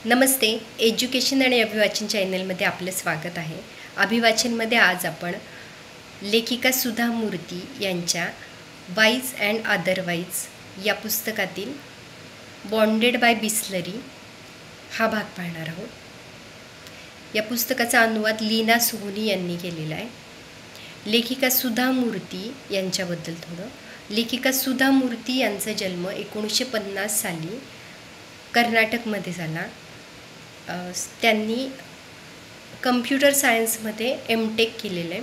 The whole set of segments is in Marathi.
नमस्ते. एज्युकेशन आणि अभिवाचन चॅनलमध्ये आपलं स्वागत आहे. अभिवाचनमध्ये आज आपण लेखिका सुधा मूर्ती यांच्या वाईज अँड अदरवाईज या पुस्तकातील बॉन्डेड बाय बिस्लरी हा भाग पाहणार आहोत. या पुस्तकाचा अनुवाद लीना सोहोनी यांनी केलेला आहे. लेखिका सुधा मूर्ती यांच्याबद्दल थोडं. लेखिका सुधा मूर्ती यांचा जन्म 1950 साली कर्नाटकमध्ये झाला. त्यांनी कम्प्युटर सायन्समध्ये एमटेक केलेलं आहे.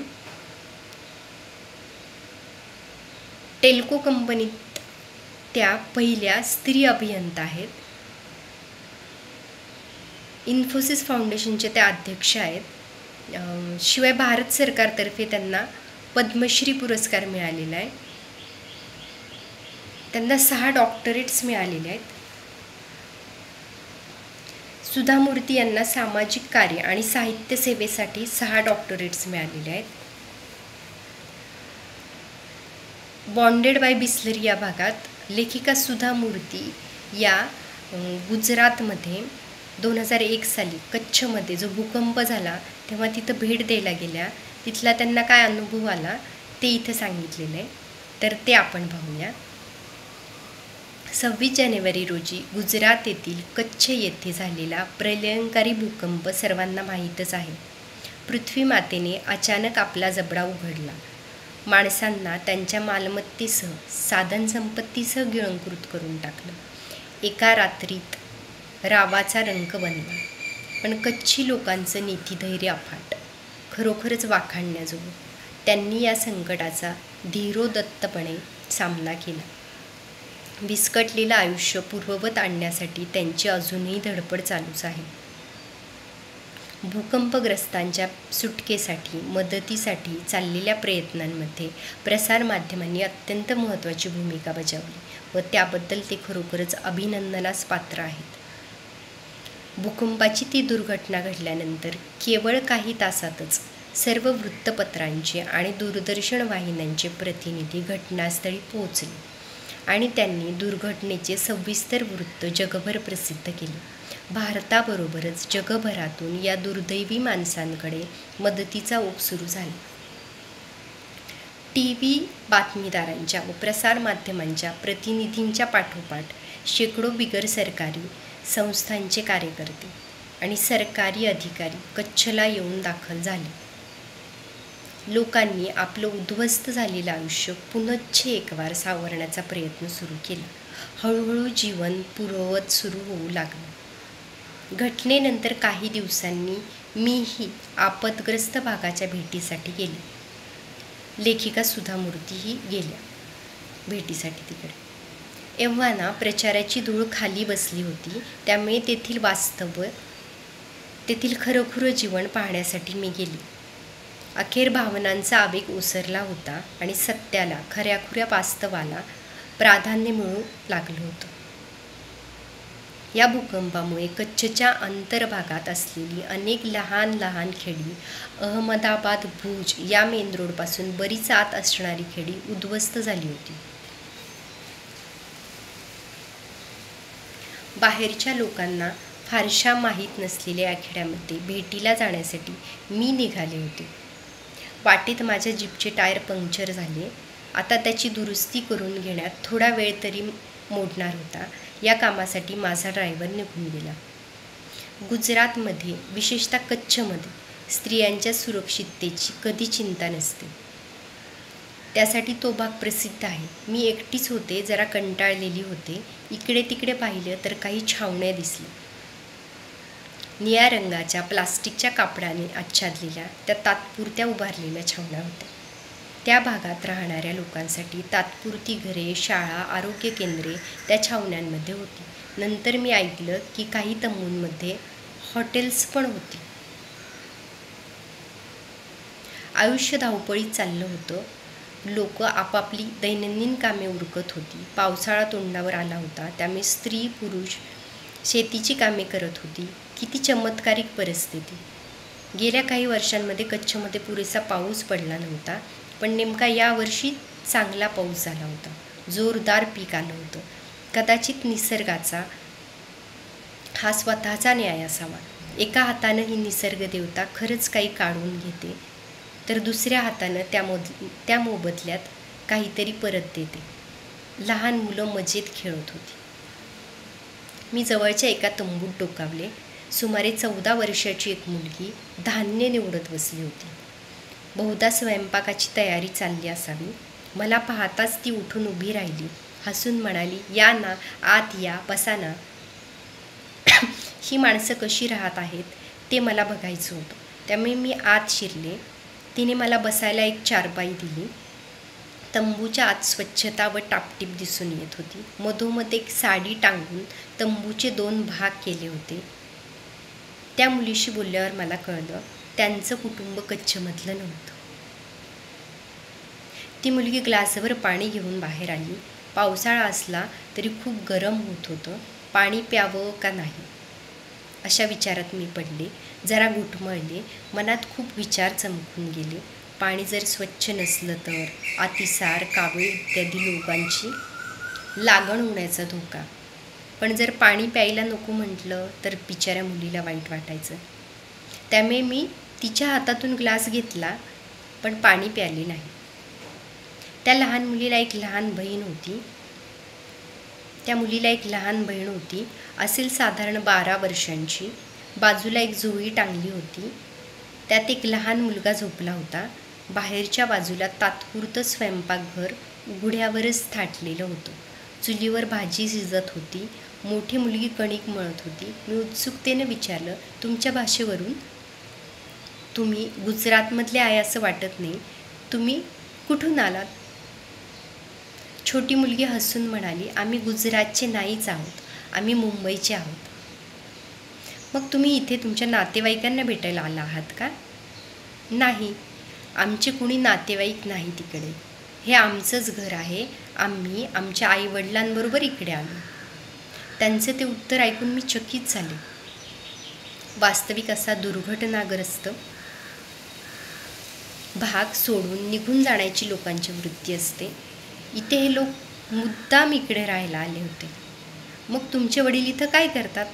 टेल्को कंपनीत त्या पहिल्या स्त्री अभियंता आहेत. इन्फोसिस फाउंडेशनचे त्या अध्यक्ष आहेत. शिवाय भारत सरकारतर्फे त्यांना पद्मश्री पुरस्कार मिळालेला आहे. त्यांना 6 डॉक्टरेट्स मिळालेले आहेत. सुधा मूर्ती यांना सामाजिक कार्य आणि साहित्य सेवेसाठी 6 डॉक्टरेट्स मिळालेले आहेत. बॉन्डेड बाय बिस्लरी या भागात लेखिका सुधा मूर्ती या गुजरातमध्ये 2001 साली कच्छमध्ये जो भूकंप झाला तेव्हा तिथं भेट द्यायला गेल्या. तिथला त्यांना काय अनुभव आला ते इथं सांगितलेलं आहे. तर ते आपण पाहूया. 26 जानेवारी रोजी गुजरात येथील कच्छ येथे झालेला प्रलयंकारी भूकंप सर्वांना माहीतच आहे. पृथ्वी मातेने अचानक आपला जबडा उघडला. माणसांना त्यांच्या मालमत्तेसह साधनसंपत्तीसह गिळंकृत करून टाकलं. एका रात्रीत रावाचा रंक बनला. पण कच्छी लोकांचं नीतिधैर्य अफाट, खरोखरच वाखाणण्याजोगं. त्यांनी या संकटाचा धीरोदत्तपणे सामना केला. विस्कटलेलं आयुष्य पूर्ववत आणण्यासाठी त्यांची अजूनही धडपड चालूच आहे. भूकंपग्रस्तांच्या सुटकेसाठी मदतीसाठी चाललेल्या प्रयत्नांमध्ये प्रसारमाध्यमांनी अत्यंत महत्त्वाची भूमिका बजावली व त्याबद्दल ते खरोखरच अभिनंदनास पात्र आहेत. भूकंपाची ती दुर्घटना घडल्यानंतर केवळ काही तासातच सर्व वृत्तपत्रांचे आणि दूरदर्शन वाहिन्यांचे प्रतिनिधी घटनास्थळी पोहोचले आणि त्यांनी दुर्घटनेचे सविस्तर वृत्त जगभर प्रसिद्ध केले. भारताबरोबरच जगभरातून या दुर्दैवी माणसांकडे मदतीचा ओघ सुरू झाला. TV बातमीदारांच्या व प्रसारमाध्यमांच्या प्रतिनिधींच्या पाठोपाठ शेकडो बिगर सरकारी संस्थांचे कार्यकर्ते आणि सरकारी अधिकारी कच्छला येऊन दाखल झाले. लोकांनी आपलं उद्ध्वस्त झालेलं आयुष्य पुनश्च एकवार सावरण्याचा प्रयत्न सुरू केला. हळूहळू जीवन पूर्ववत सुरू होऊ लागलं. घटनेनंतर काही दिवसांनी मीही आपदग्रस्त भागाच्या भेटीसाठी गेले. लेखिका सुधा मूर्तीही गेल्या भेटीसाठी तिकडे. एव्हाना प्रचाराची धूळ खाली बसली होती. त्यामुळे तेथील खरंखुरं जीवन पाहण्यासाठी मी गेले. अखेर भावनांचा आवेग ओसरला होता आणि सत्याला, खऱ्याखुऱ्या वास्तवाला प्राधान्य मिळू लागलं होतं. या भूकंपामुळे कच्छच्या अंतर्भागात असलेली अनेक लहान लहान खेडी, अहमदाबाद, भुज या मेन रोडपासून बरीच आत असणारी खेडी उद्ध्वस्त झाली होती. बाहेरच्या लोकांना फारशा माहीत नसलेल्या या खेड्यामध्ये भेटीला जाण्यासाठी मी निघाले होते. वाटेत माझ्या जीपचे टायर पंक्चर झाले. आता त्याची दुरुस्ती करून घेण्यात थोडा वेळ तरी मोडणार होता. या कामासाठी माझा ड्रायव्हर निघून गेला. गुजरातमध्ये, विशेषतः कच्छमध्ये स्त्रियांच्या सुरक्षिततेची कधी चिंता नसते. त्यासाठी तो भाग प्रसिद्ध आहे. मी एकटीच होते, जरा कंटाळलेली होते. इकडे तिकडे पाहिलं तर काही छावण्या दिसल्या. निळ्या रंगाच्या प्लास्टिकच्या कापडाने आच्छादलेल्या त्या तात्पुरत्या उभारलेल्या छावण्या होत्या. त्या भागात राहणाऱ्या लोकांसाठी तात्पुरती घरे, शाळा, आरोग्य केंद्रे त्या छावण्यांमध्ये होती. नंतर मी ऐकलं की काही तंबूंमध्ये हॉटेल्स पण होती. आयुष्य धावपळीत चाललं होतं. लोक आपापली दैनंदिन कामे उरकत होती. पावसाळा तोंडावर आला होता. त्यामुळे स्त्री पुरुष शेतीची कामे करत होती. किती चमत्कारिक परिस्थिती. गेल्या काही वर्षांमध्ये कच्छमध्ये पुरेसा पाऊस पडला नव्हता, पण नेमका यावर्षी चांगला पाऊस झाला होता. जोरदार पीक आलं होतं. कदाचित निसर्गाचा हा स्वतःचा न्याय असावा. एका हातानं ही निसर्ग देवता खरंच काही काढून घेते, तर दुसऱ्या हातानं त्या मोबदल्यात काहीतरी परत देते. लहान मुलं मजेत खेळत होती. मी जवळच्या एका तंबूत डोकावले. सुमारे 14 वर्षाची एक मुलगी धान्य निवडत बसली होती. बहुधा स्वयंपाकाची तयारी चालली असावी. मला पाहताच ती उठून उभी राहिली, हसून म्हणाली, या ना, आत या, बसा ना. ही माणसं कशी राहत आहेत ते मला बघायचं होतं. त्यामुळे मी आत शिरले. तिने मला बसायला एक चारपाई दिली. तंबूच्या आत स्वच्छता व टापटीप दिसून येत होती. मधोमध एक साडी टांगून तंबूचे 2 भाग केले होते. त्या मुलीशी बोलल्यावर मला कळलं, त्यांचं कुटुंब कच्छमधलं नव्हतं. ती मुलगी ग्लासभर पाणी घेऊन बाहेर आली. पावसाळा असला तरी खूप गरम होत होतं. पाणी प्यावं का नाही अशा विचारात मी पडले. जरा घुटमळले. मनात खूप विचार चमकून गेले. पाणी जर स्वच्छ नसलं तर अतिसार, कावीळ इत्यादी रोगांची लागण होण्याचा धोका. पण जर पाणी प्यायला नको म्हटलं तर बिचाऱ्या मुलीला वाईट वाटायचं. त्यामुळे मी तिच्या हातातून ग्लास घेतला, पण पाणी प्याले नाही. त्या मुलीला एक लहान बहीण होती. असेल साधारण 12 वर्षांची. बाजूला एक झोळी टांगली होती. त्यात एक लहान मुलगा झोपला होता. बाहेरच्या बाजूला तात्पुरतं स्वयंपाकघर उघड्यावरच थाटलेलं होतं. चुलीवर भाजी शिजत होती. मोठी मुलगी कणिक मळत होती. मी उत्सुकतेने विचारलं, तुमच्या भाषेवरून तुम्ही गुजरातमधले आहे असं वाटत नाही. तुम्ही कुठून आलात? छोटी मुलगी हसून म्हणाली, आम्ही गुजरातचे नाहीच आहोत, आम्ही मुंबईचे आहोत. मग तुम्ही इथे तुमच्या नातेवाईकांना भेटायला आला आहात का? नाही, आमचे कुणी नातेवाईक नाही तिकडे. हे आमचंच घर आहे. आम्ही आमच्या आईवडिलांबरोबर इकडे आलो. त्यांचं ते उत्तर ऐकून मी चकित झाले. वास्तविक असा दुर्घटनाग्रस्त भाग सोडून निघून जाण्याची लोकांची वृत्ती असते. इथे हे लोक मुद्दाम इकडे राहायला आले होते. मग तुमचे वडील इथं काय करतात?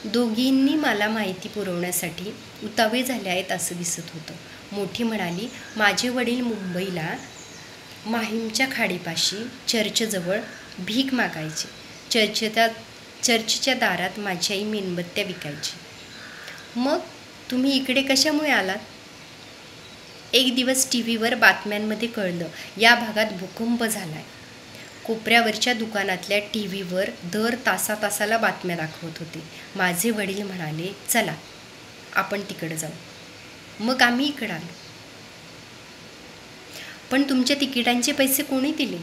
दोघींनी मला माहिती पुरवण्यासाठी उतावे झाले आहेत असं दिसत होतं. मोठी म्हणाली, माझे वडील मुंबईला माहीमच्या खाडीपाशी चर्चजवळ भीक मागायचे. चर्चच्या दारात माझी आई मेणबत्त्या विकायची. मग तुम्ही इकडे कशामुळे आलात? एक दिवस टीव्हीवर बातम्यांमध्ये कळलं, या भागात भूकंप झालाय. कोपऱ्यावरच्या दुकानातल्या टीव्हीवर दर तासाला बातम्या दाखवत होते. माझे वडील म्हणाले, चला आपण तिकडे जाऊ. मग आम्ही इकडं आलो. पण तुमच्या तिकिटांचे पैसे कोणी दिले?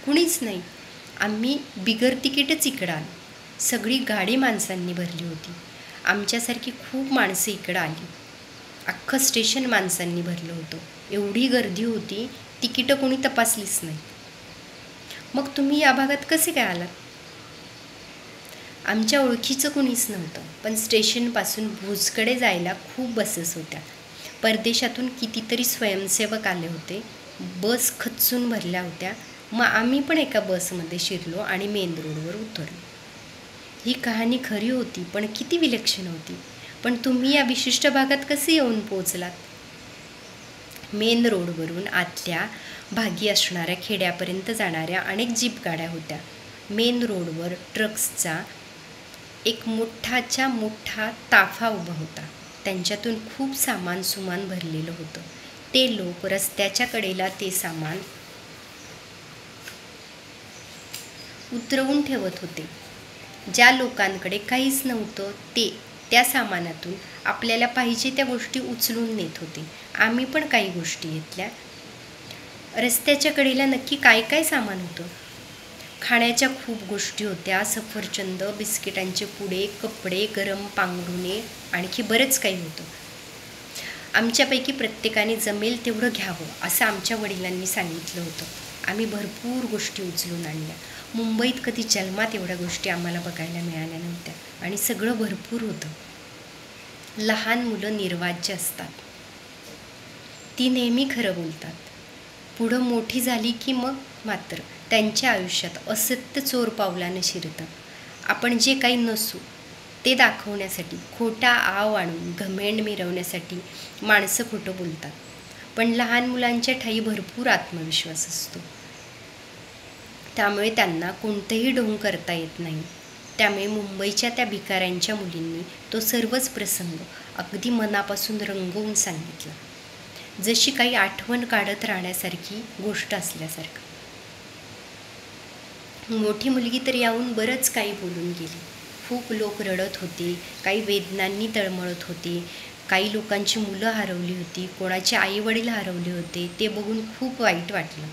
कुणीच नाही. आम्ही बिगर तिकीटच इकडं आलो. सगळी गाडी माणसांनी भरली होती. आमच्यासारखी खूप माणसं इकडं आली. अख्खं स्टेशन माणसांनी भरलं होतं. एवढी गर्दी होती, तिकीटं कोणी तपासलीच नाही. मग तुम्ही या भागात कसे काय आलात? आमच्या ओळखीचं कुणीच नव्हतं, पण स्टेशनपासून भुजकडे जायला खूप बसेस होत्या. परदेशातून कितीतरी स्वयंसेवक आले होते. बस खच्चून भरल्या होत्या. मग आम्ही पण एका बसमध्ये शिरलो आणि मेन रोडवर उतरलो. ही कहाणी खरी होती, पण किती विलक्षण होती. पण तुम्ही या विशिष्ट भागात कसे येऊन पोहोचलात? मेन रोडवरून आतल्या भागी असणाऱ्या खेड्यापर्यंत जाणाऱ्या अनेक जीप गाड्या होत्या. मेन रोडवर ट्रक्सचा एक मोठा ताफा उभा होता. त्यांच्यातून खूप सुमान भरलेलं होतं. ते लोक रस्त्याच्या कडेला ते सामान उतरवून ठेवत होते. ज्या लोकांकडे काहीच नव्हतं ते त्या सामानातून आपल्याला पाहिजे त्या गोष्टी उचलून नेत होते. आम्ही पण काही गोष्टी घेतल्या. रस्त्याच्या कडेला नक्की काय काय सामान होतं? खाण्याच्या खूप गोष्टी होत्या. सफरचंद, बिस्किटांचे पुडे, कपडे, गरम पांघरुणे, आणखी बरंच काही होतं. आमच्यापैकी प्रत्येकाने जमेल तेवढं घ्यावं असं आमच्या वडिलांनी सांगितलं होतं. आम्ही भरपूर गोष्टी उचलून आणल्या. मुंबईत कधी जन्मात एवढ्या गोष्टी आम्हाला बघायला मिळाल्या नव्हत्या आणि सगळं भरपूर होतं. लहान मुलं निर्वाज्य असतात. ती नेहमी खरं बोलतात. पुढं मोठी झाली की मग मात्र त्यांच्या आयुष्यात असत्य चोर पावलानं शिरतं. आपण जे काही नसू ते दाखवण्यासाठी खोटा आव आणून घमेंड मिरवण्यासाठी माणसं खोटं बोलतात. पण लहान मुलांच्या ठायी भरपूर आत्मविश्वास असतो. त्यामुळे त्यांना कोणतंही ढोंग करता येत नाही. त्यामुळे मुंबईच्या त्या भिकाऱ्यांच्या मुलींनी तो सर्वच प्रसंग अगदी मनापासून रंगवून सांगितला, जशी काही आठवण काढत राहण्यासारखी गोष्ट असल्यासारखं. मोठी मुलगी तर याहून बरंच काही बोलून गेली. खूप लोक रडत होते, काही वेदनांनी तळमळत होते, काही लोकांची मुलं हरवली होती, कोणाचे आईवडील हरवले होते. ते बघून खूप वाईट वाटलं.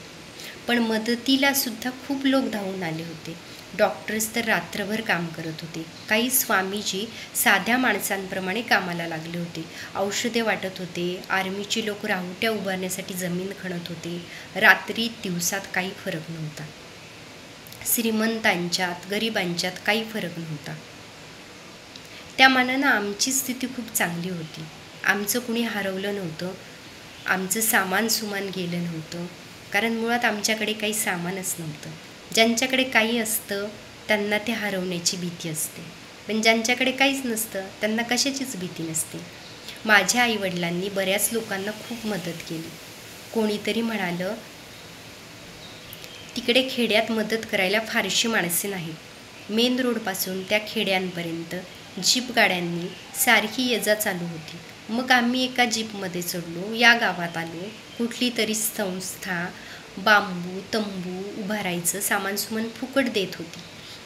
पण मदतीला सुद्धा खूप लोक धावून आले होते. डॉक्टर्स तर रात्रभर काम करत होते. काही स्वामीजी साध्या माणसांप्रमाणे कामाला लागले होते. औषधे वाटत होते. आर्मीचे लोक राहुट्या उभारण्यासाठी जमीन खणत होते. रात्री दिवसात काही फरक नव्हता. श्रीमंतांच्यात गरिबांच्यात काही फरक नव्हता. त्या मानानं आमची स्थिती खूप चांगली होती. आमचं कुणी हरवलं नव्हतं. आमचं सामान सुमान गेलं नव्हतं. कारण मुळात आमच्याकडे काही सामानच नव्हतं. ज्यांच्याकडे काही असतं त्यांना ते हरवण्याची भीती असते, पण ज्यांच्याकडे काहीच नसतं त्यांना कशाचीच भीती नसते. माझ्या आईवडिलांनी बऱ्याच लोकांना खूप मदत केली. कोणीतरी म्हणालं, तिकडे खेड्यात मदत करायला फारशी माणसे नाहीत. मेन रोडपासून त्या खेड्यांपर्यंत जीप गाड्यांनी सारखी ये-जा चालू होती. मग आम्ही एका जीपमध्ये चढलो. या गावात आलो. कुठली तरी संस्था बांबू तंबू उभारायचं सामान सुमान फुकट देत होती.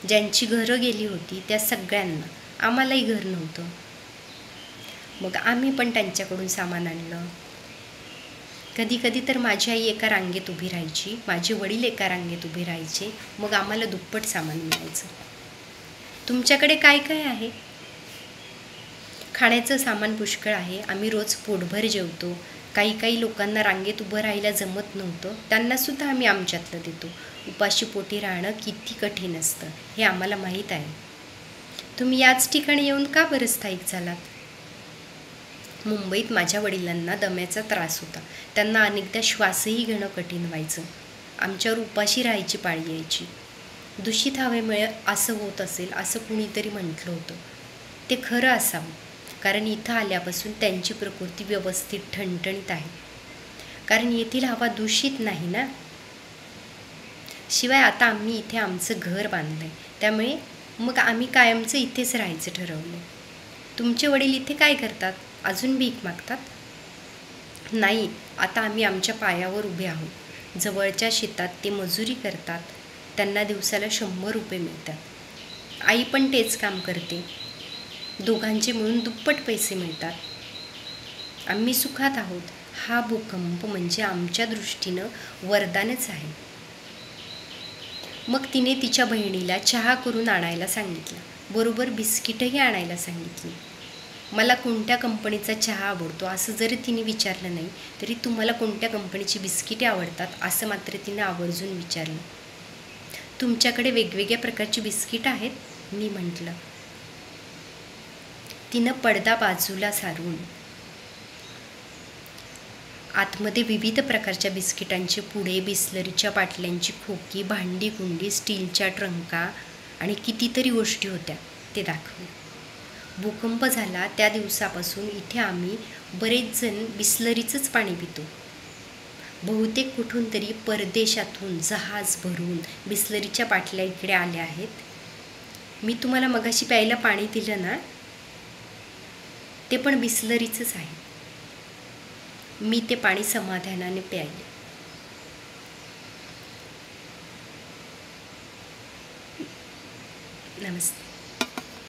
ज्यांची घरं गेली होती त्या सगळ्यांना. आम्हालाही घर नव्हतं. मग आम्ही पण त्यांच्याकडून सामान आणलं. कधी कधी तर माझी आई एका रांगेत उभी राहायची, माझे वडील एका रांगेत उभे राहायचे. मग आम्हाला दुप्पट सामान मिळायचं. तुमच्याकडे काय काय आहे? खाण्याचं सामान पुष्कळ आहे. आम्ही रोज पोटभर जेवतो. काही लोकांना रांगेत उभं राहायला जमत नव्हतं, त्यांनासुद्धा आम्ही आमच्यातलं देतो. उपाशी पोटी राहणं किती कठीण असतं हे आम्हाला माहीत आहे. तुम्ही याच ठिकाणी येऊन का बरं स्थायिक झालात? मुंबईत माझ्या वडिलांना दम्याचा त्रास होता. त्यांना अनेकदा श्वासही घेणं कठीण व्हायचं. आमच्यावर उपाशी राहायची पाळी यायची. दूषित हवेमुळे असं होत असेल असं कुणीतरी म्हटलं होतं. ते खरं असावं, कारण इथं आल्यापासून त्यांची प्रकृती व्यवस्थित ठणठणीत आहे. कारण येथील हवा दूषित नाही ना. शिवाय आता आम्ही इथे आमचं घर बांधलंय, त्यामुळे मग आम्ही कायमचं इथेच राहायचं ठरवलं. तुमचे वडील इथे काय करतात? अजून भीक मागतात? नाही, आता आम्ही आमच्या पायावर उभे आहोत. जवळच्या शेतात ते मजुरी करतात. त्यांना दिवसाला 100 रुपये मिळतात. आई पण तेच काम करते. दोघांचे मिळून दुप्पट पैसे मिळतात. आम्ही सुखात आहोत. हा भूकंप म्हणजे आमच्या दृष्टीनं वरदानच आहे. मग तिने तिच्या बहिणीला चहा करून आणायला सांगितला. बरोबर बिस्किटही आणायला सांगितली. मला कोणत्या कंपनीचा चहा आवडतो असं जरी तिने विचारलं नाही, तरी तुम्हाला कोणत्या कंपनीची बिस्किटे आवडतात असं मात्र तिने आवर्जून विचारलं. तुमच्याकडे वेगवेगळ्या प्रकारची बिस्किट आहेत, मी म्हटलं. तिनं पडदा बाजूला सारून आतमध्ये विविध प्रकारच्या बिस्किटांचे पुडे, बिस्लरीच्या बाटल्यांची खोकी, भांडी कुंडी, स्टीलच्या ट्रंका आणि कितीतरी गोष्टी होत्या ते दाखवलं. भूकंप झाला त्या दिवसापासून इथे आम्ही बरेच जण बिस्लरीचंच पाणी पितो. बहुतेक कुठून तरी परदेशातून जहाज भरून बिस्लरीच्या बाटल्या इकडे आल्या आहेत. मी तुम्हाला मगाशी प्यायला पाणी दिलं ना, ते पण बिस्लरीचंच आहे. मी ते पाणी समाधानाने प्यायले. नमस्ते.